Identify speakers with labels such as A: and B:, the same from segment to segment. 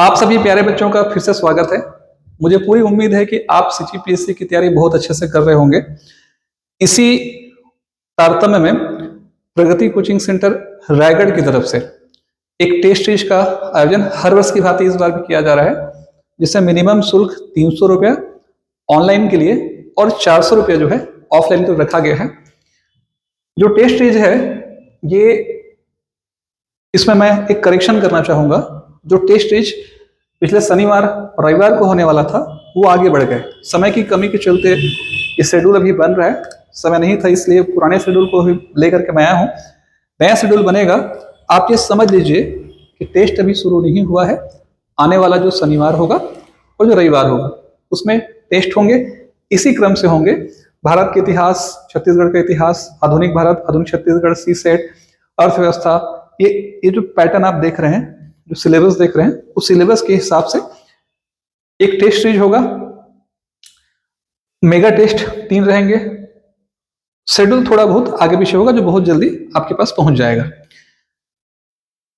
A: आप सभी प्यारे बच्चों का फिर से स्वागत है। मुझे पूरी उम्मीद है कि आप सीजीपीएससी की तैयारी बहुत अच्छे से कर रहे होंगे। इसी तारतम्य में प्रगति कोचिंग सेंटर रायगढ़ की तरफ से एक टेस्ट सीरीज का आयोजन हर वर्ष की भांति इस बार भी किया जा रहा है, जिससे मिनिमम शुल्क 300 रुपया ऑनलाइन के लिए और 400 रुपया जो है ऑफलाइन को रखा गया है। जो टेस्ट सीरीज है ये, इसमें मैं एक करेक्शन करना चाहूंगा। जो टेस्ट सीरीज पिछले शनिवार और रविवार को होने वाला था वो आगे बढ़ गए। समय की कमी के चलते ये शेड्यूल अभी बन रहा है, समय नहीं था इसलिए पुराने शेड्यूल को लेकर के मैं आया हूँ। नया शेड्यूल बनेगा। आप ये समझ लीजिए कि टेस्ट अभी शुरू नहीं हुआ है। आने वाला जो शनिवार होगा और जो रविवार होगा उसमें टेस्ट होंगे। इसी क्रम से होंगे भारत के इतिहास, छत्तीसगढ़ का इतिहास, आधुनिक भारत, आधुनिक छत्तीसगढ़, सी सेट, अर्थव्यवस्था। ये जो पैटर्न आप देख रहे हैं, जो सिलेबस देख रहे हैं, उस सिलेबस के हिसाब से एक टेस्ट सीरीज होगा। मेगा टेस्ट 3 रहेंगे। शेड्यूल थोड़ा बहुत आगे पीछे होगा जो बहुत जल्दी आपके पास पहुंच जाएगा।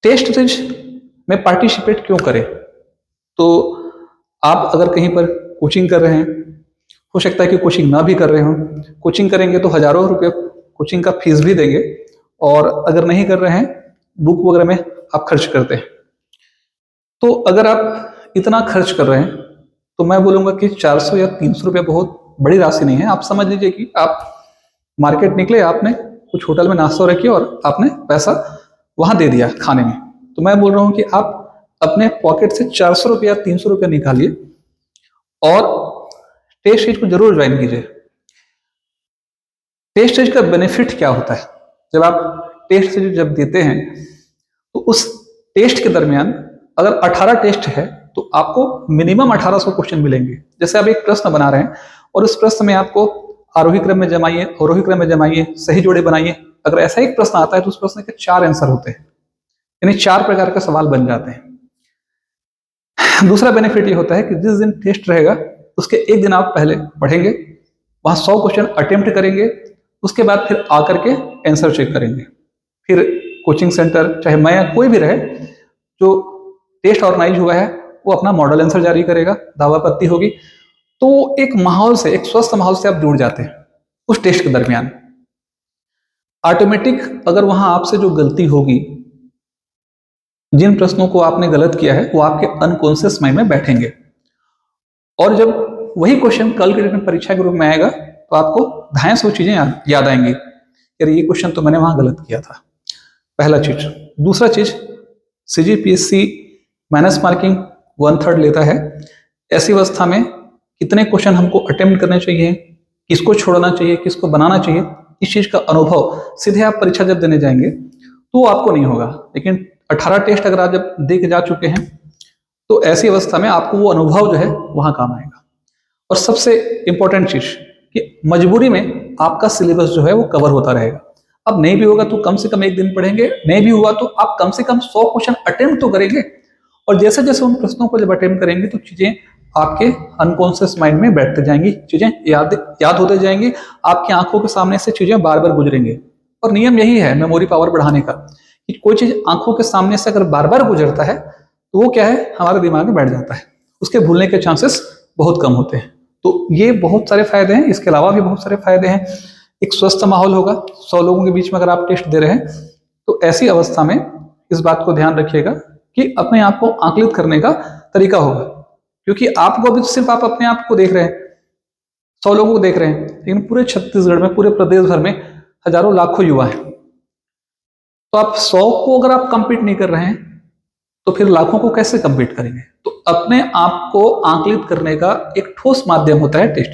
A: टेस्ट सीरीज में पार्टिसिपेट क्यों करें? तो आप अगर कहीं पर कोचिंग कर रहे हैं, हो सकता है कि कोचिंग ना भी कर रहे हो। कोचिंग करेंगे तो हजारों रुपये कोचिंग का फीस भी देंगे, और अगर नहीं कर रहे हैं बुक वगैरह में आप खर्च करते हैं। तो अगर आप इतना खर्च कर रहे हैं तो मैं बोलूंगा कि 400 या 300 रुपया बहुत बड़ी राशि नहीं है। आप समझ लीजिए कि आप मार्केट निकले, आपने कुछ होटल में नाश्ता रखी और आपने पैसा वहां दे दिया खाने में। तो मैं बोल रहा हूं कि आप अपने पॉकेट से 400 रुपया 300 रुपया निकालिए और टेस्ट सीरीज को जरूर ज्वाइन कीजिए। टेस्ट सीरीज का बेनिफिट क्या होता है? जब आप टेस्ट सीरीज जब देते हैं तो उस टेस्ट के दरमियान अगर 18 टेस्ट है तो आपको मिनिमम 1800 क्वेश्चन मिलेंगे। जैसे आप एक प्रश्न बना रहे हैं और उस प्रश्न में आपको आरोही क्रम में जमाइए, अवरोही क्रम में जमाइए, सही जोड़े बनाइए। अगर ऐसा एक प्रश्न आता है तो उस प्रश्न के 4 आंसर होते हैं, यानी 4 प्रकार का सवाल बन जाते हैं। दूसरा बेनिफिट ये होता है कि जिस दिन टेस्ट रहेगा उसके एक दिन आप पहले पढ़ेंगे, वहां 100 क्वेश्चन अटेम्प्ट करेंगे, उसके बाद फिर आकर के आंसर चेक करेंगे। फिर कोचिंग सेंटर चाहे मैं या कोई भी रहे, जो टेस्ट ऑर्गेनाइज हुआ है वो अपना मॉडल आंसर जारी करेगा, दावापत्ती होगी। तो एक माहौल से, एक स्वस्थ माहौल से आप जुड़ जाते हैं उस टेस्ट के दरमियान। ऑटोमेटिक अगर वहां आपसे जो गलती होगी, जिन प्रश्नों को आपने गलत किया है वो आपके अनकॉन्शियस माइंड में बैठेंगे, और जब वही क्वेश्चन कल के रिटन परीक्षा के रूप में आएगा तो आपको धाएं से वो चीजें याद आएंगी, यार ये क्वेश्चन तो मैंने वहां गलत किया था। पहला चीज। दूसरा चीज, सीजीपीएससी माइनस मार्किंग 1/3 लेता है। ऐसी अवस्था में कितने क्वेश्चन हमको अटेम्प्ट करने चाहिए, किसको छोड़ना चाहिए, किसको बनाना चाहिए, इस चीज का अनुभव सीधे आप परीक्षा जब देने जाएंगे तो आपको नहीं होगा। लेकिन 18 टेस्ट अगर आप जब दे के जा चुके हैं तो ऐसी अवस्था में आपको वो अनुभव जो है वहां काम आएगा। और सबसे इंपॉर्टेंट चीज कि मजबूरी में आपका सिलेबस जो है वो कवर होता रहेगा। अब नहीं भी होगा तो कम से कम एक दिन पढ़ेंगे, नहीं भी हुआ तो आप कम से कम 100 क्वेश्चन अटेम्प्ट तो करेंगे, और जैसे जैसे उन प्रश्नों को जब अटेम्प्ट करेंगे तो चीजें आपके अनकॉन्शियस माइंड में बैठते जाएंगी, चीजें याद होते जाएंगी, आपकी आंखों के सामने से चीजें बार बार गुजरेंगे। और नियम यही है मेमोरी पावर बढ़ाने का, कि कोई चीज आंखों के सामने से अगर बार बार गुजरता है तो वो क्या है, हमारे दिमाग में बैठ जाता है, उसके भूलने के चांसेस बहुत कम होते हैं। तो ये बहुत सारे फायदे हैं। इसके अलावा भी बहुत सारे फायदे हैं। एक स्वस्थ माहौल होगा। 100 लोगों के बीच में अगर आप टेस्ट दे रहे हैं तो ऐसी अवस्था में इस बात को ध्यान रखिएगा कि अपने आप को आकलित करने का तरीका होगा, क्योंकि आपको अभी सिर्फ आप अपने आप को देख रहे हैं, 100 लोगों को देख रहे हैं, लेकिन पूरे छत्तीसगढ़ में, पूरे प्रदेश भर में हजारों लाखों युवा हैं। तो आप 100 को अगर आप कंपीट नहीं कर रहे हैं तो फिर लाखों को कैसे कंपीट करेंगे? तो अपने आप को आकलित करने का एक ठोस माध्यम होता है टेस्ट।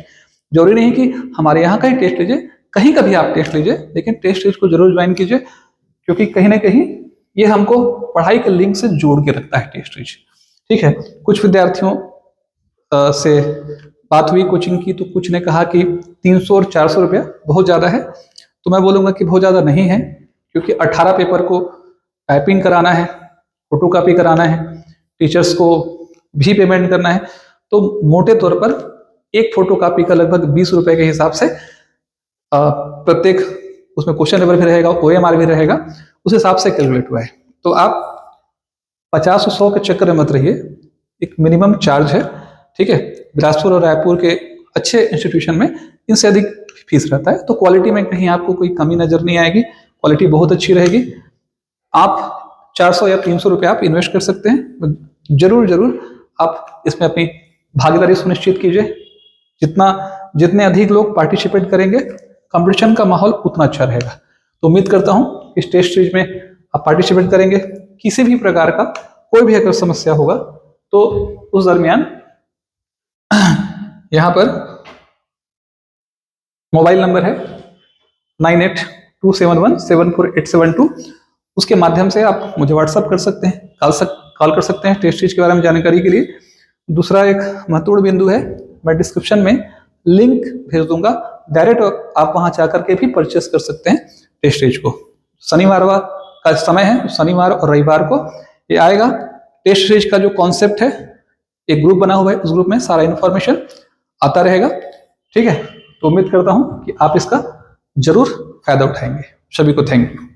A: जरूरी नहीं कि हमारे यहाँ का ही टेस्ट लीजिए, कहीं का भी आप टेस्ट लीजिए, लेकिन टेस्ट सीरीज को जरूर ज्वाइन कीजिए, क्योंकि कहीं ना कहीं ये हमको पढ़ाई के लिंक से जोड़ के रखता है टेस्ट सीरीज। ठीक है। कुछ विद्यार्थियों से बात हुई कोचिंग की, तो कुछ ने कहा कि 300 और 400 रुपया बहुत ज्यादा है। तो मैं बोलूंगा कि बहुत ज्यादा नहीं है, क्योंकि 18 पेपर को टाइपिंग कराना है, फोटो कॉपी कराना है, टीचर्स को भी पेमेंट करना है। तो मोटे तौर पर एक फोटो कॉपी का लगभग 20 रुपए के हिसाब से प्रत्येक, उसमें क्वेश्चन पेपर भी रहेगा, OMR भी रहेगा, उस हिसाब से कैलकुलेट हुआ है। तो आप 50 और 100 के चक्कर में मत रहिए। एक मिनिमम चार्ज है, ठीक है। बिलासपुर और रायपुर के अच्छे इंस्टीट्यूशन में इनसे अधिक फीस रहता है, तो क्वालिटी में कहीं आपको कोई कमी नजर नहीं आएगी, क्वालिटी बहुत अच्छी रहेगी। आप 400 या 300 रुपये आप इन्वेस्ट कर सकते हैं, जरूर आप इसमें अपनी भागीदारी सुनिश्चित कीजिए। जितने अधिक लोग पार्टिसिपेट करेंगे, कंपटीशन का माहौल उतना अच्छा रहेगा। तो उम्मीद करता हूं कि टेस्ट सीरीज में आप पार्टिसिपेट करेंगे। किसी भी प्रकार का कोई भी अगर समस्या होगा तो उस दरमियान यहां पर मोबाइल नंबर है 9827174872, उसके माध्यम से आप मुझे व्हाट्सअप कर सकते हैं, कॉल कर सकते हैं टेस्ट सीरीज के बारे में जानकारी के लिए। दूसरा एक महत्वपूर्ण बिंदु है, मैं डिस्क्रिप्शन में लिंक भेज दूंगा, डायरेक्ट आप वहां जाकर के भी परचेस कर सकते हैं टेस्ट सीरीज को। शनिवार का समय है, शनिवार और रविवार को ये आएगा। टेस्ट सीरीज का जो कॉन्सेप्ट है, एक ग्रुप बना हुआ है, उस ग्रुप में सारा इंफॉर्मेशन आता रहेगा, ठीक है। तो उम्मीद करता हूं कि आप इसका जरूर फायदा उठाएंगे। सभी को थैंक यू।